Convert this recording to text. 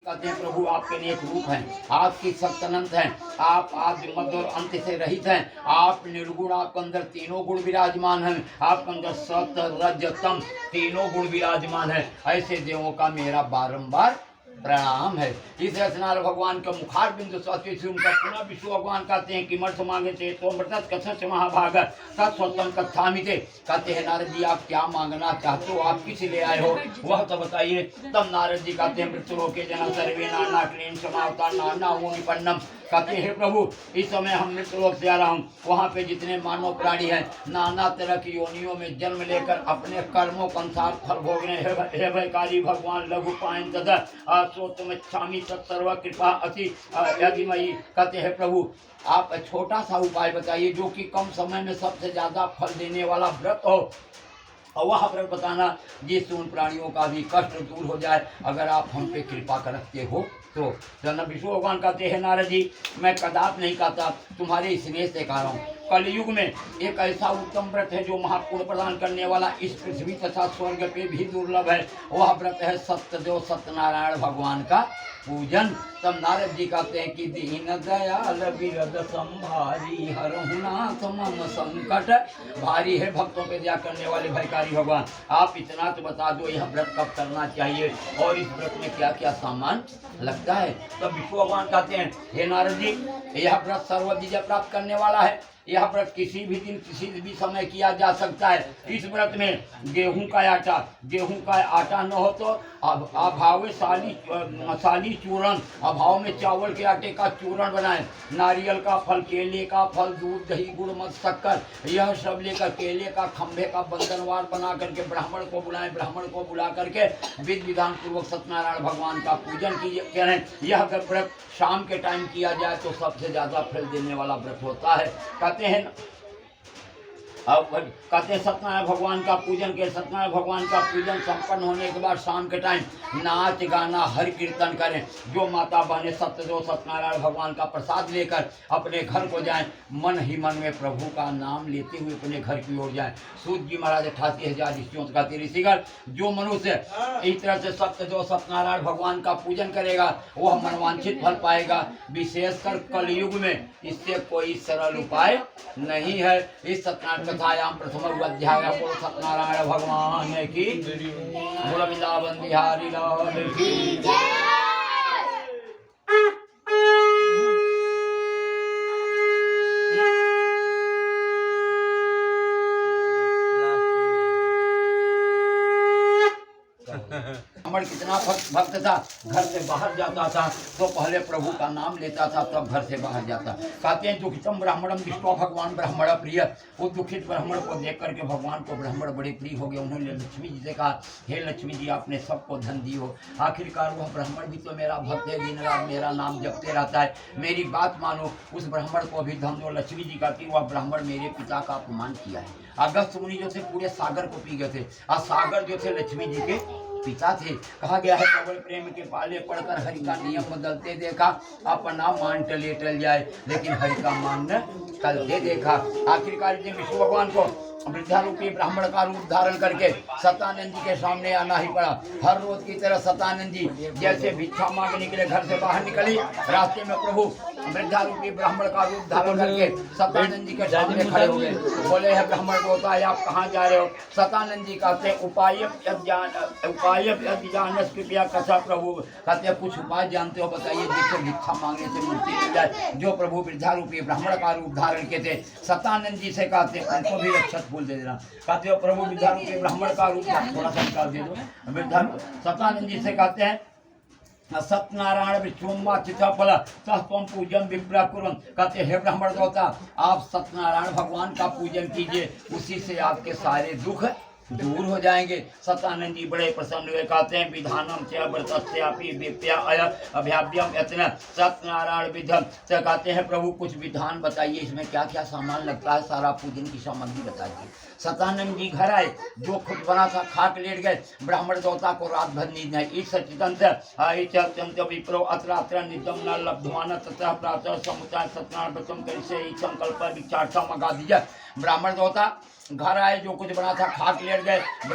कहते हैं प्रभु आपके नेक रूप हैं, आपकी सख्त अनंत हैं, आप आदि मध्य और अंत से रहित हैं, आप निर्गुण, आपके अंदर तीनों गुण विराजमान हैं, आपके अंदर सत रज तम तीनों गुण विराजमान है। ऐसे देवों का मेरा बारंबार प्रणाम है। इस रचनाल भगवान का मुखार बिंदु से उनका पुनः विष्णु भगवान कहते हैं कि मर्थ मांगे थे तो मृत कथ से महाभागर तत्स्वतम कथामिते। कहते हैं नारद जी आप क्या मांगना चाहते हो, आप किस ले आए हो वह तो बताइए। तब नारद जी कहते हैं मृत्यु के जना सर्वे नाना क्लीन समावता नाना वो निपन्नम। कहते हैं प्रभु इस समय हम मृत्युलोक से आ रहा हूँ, वहाँ पे जितने मानव प्राणी हैं नाना तरह की योनियों में जन्म लेकर अपने कर्मों के अनुसार फल भोग रहे हैं। हे भयकारी भगवान लघु पायन तद सोतमिच्छामि तत्सर्व कृपा अति यदिमयी। कहते हैं प्रभु आप छोटा सा उपाय बताइए जो कि कम समय में सबसे ज्यादा फल देने वाला व्रत हो, और वह व्रत बताना जिससे उन प्राणियों का भी कष्ट दूर हो जाए, अगर आप हम पे कृपा करते हो तो। जन विष्णु भगवान कहते हैं नारद जी मैं कदाप नहीं कहता, तुम्हारे स्नेह से कह रहा हूँ। कलयुग में एक ऐसा उत्तम व्रत है जो महापुण्य प्रदान करने वाला इस पृथ्वी तथा स्वर्ग पे भी दुर्लभ है, वह व्रत है सत्यदेव सत्यनारायण भगवान का पूजन। तब नारद जी कहते हैं कि दीन दयाल बिरद संभारी हरहुनाथ मम संकट भारी है। भक्तों पे दया करने वाले भयकारी भगवान आप इतना तो बता दो यह व्रत कब करना चाहिए और इस व्रत में क्या क्या सामान लगता है। तब विष्णु भगवान कहते हैं हे नारद जी यह व्रत सर्वविजय प्राप्त करने वाला है, यह व्रत किसी भी दिन किसी भी समय किया जा सकता है। इस व्रत में गेहूं का आटा न हो तो अभाव साली चूर्ण, अभाव में चावल के आटे का चूर्ण बनाएं, नारियल का फल, केले का फल, दूध दही गुड़ मध शक्कर यह सब लेकर केले का खंभे का बंधनवार बना करके ब्राह्मण को बुलाएं, ब्राह्मण को बुला करके विधि विधान पूर्वक सत्यनारायण भगवान का पूजन कीजिए। यह व्रत शाम के टाइम किया जाए तो सबसे ज्यादा फल देने वाला व्रत होता है। कहते हैं सत्यनारायण भगवान का पूजन के सत्यनारायण भगवान का पूजन संपन्न होने के बाद शाम के टाइम नाच गाना हर कीर्तन करें। जो माता बहने सत्यदेव सत्यनारायण भगवान का प्रसाद लेकर अपने घर को जाएं, मन ही मन में प्रभु का नाम लेते हुए अपने घर की ओर जाएं। सूत जी महाराज 88,000 ऋषियों का ऋषिगण जो मनुष्य इस तरह से सत्यदेव सत्यनारायण भगवान का पूजन करेगा वह मनवांछित फल पाएगा। विशेषकर कलयुग में इससे कोई सरल उपाय नहीं है। इस सत्यनारायण कथायाम प्रथम अध्याय बोलो सत्यनारायण भगवान की बोलो वृंदावन बिहारी लाल की जय। ब्राह्मण कितना भक्त था, घर से बाहर जाता था तो पहले प्रभु का नाम लेता था तब घर से बाहर जाता। कहते हैं दुखितम ब्राह्मणम दृष्ट्वा भगवान ब्राह्मण प्रिय। वो दुखित ब्राह्मण को देख करके भगवान को ब्राह्मण बड़े प्रिय हो गए। उन्होंने लक्ष्मी जी से कहा हे लक्ष्मी जी आपने सबको धन दी हो, आखिरकार वह ब्राह्मण भी तो मेरा भक्त है, दिन रात मेरा नाम जपते रहता है, मेरी बात मानो उस ब्राह्मण को भी धन दो। लक्ष्मी जी कहती वह ब्राह्मण मेरे पिता का अपमान किया है। अगस्त मुनि जो थे पूरे सागर को पी गए थे और सागर जो थे लक्ष्मी जी के पिता थे। कहा गया है प्रबल प्रेम के पाले पड़कर हरि का नियम बदलते देखा, अपना मान टले टल जाए लेकिन हरि का मान न टलते देखा। आखिरकार विष्णु भगवान को वृद्धारूपी ब्राह्मण का रूप धारण करके सतानंद जी के सामने आना ही पड़ा। हर रोज की तरह सतानंद जी जैसे भिक्षा मांगने के लिए घर से बाहर निकली, रास्ते में प्रभु वृद्धारूपी ब्राह्मण का रूप धारण करके सतानंद जी के सामने खड़े हो गए। बोले है ब्राह्मण को होता है आप कहाँ जा रहे हो। सतानंद जी कहते उपाय कृपया कथा प्रभु। कहते कुछ उपाय जानते हो बताइए जिससे भिक्षा मांगने से मुक्ति मिल जाए। जो प्रभु वृद्धारूपी ब्राह्मण का रूप धारण के थे सतानंद जी से कहते उनको भी रक्षक फूल दे देना। कहते हो प्रभु विद्यारूपी ब्राह्मण का रूप थोड़ा सा निकाल दे दो। वृद्धा सतानंद जी से कहते हैं सत्यनारायण विश्वम्बा चित्रफल तम पूजन विप्रा कुरन। कहते हे ब्राह्मण देवता आप सत्यनारायण भगवान का पूजन कीजिए, उसी से आपके सारे दुख दूर हो जाएंगे। सतानंद जी बड़े प्रसन्न हुए। कहते हैं विधानम से व्रतस्यापि विप्या अभ्याव्यम यत्न सत्यनारायण विधम से। कहते हैं प्रभु कुछ विधान बताइए इसमें क्या क्या सामान लगता है, सारा पूजन की सामग्री बताइए। सतानंद जी घर आए, जो खुद बना था खाक लेट गए। ब्राह्मण देवता को रात भर नींद नहीं। इस सचितंत्र विप्रो अत्र अत्र नित्यम न लब्धमान तथा प्रातः समुदाय सत्यनारायण व्रतम कैसे संकल्प विचार मगा दीजिए। ब्राह्मण देवता घर आए, जो कुछ बना था खाक लेट गए।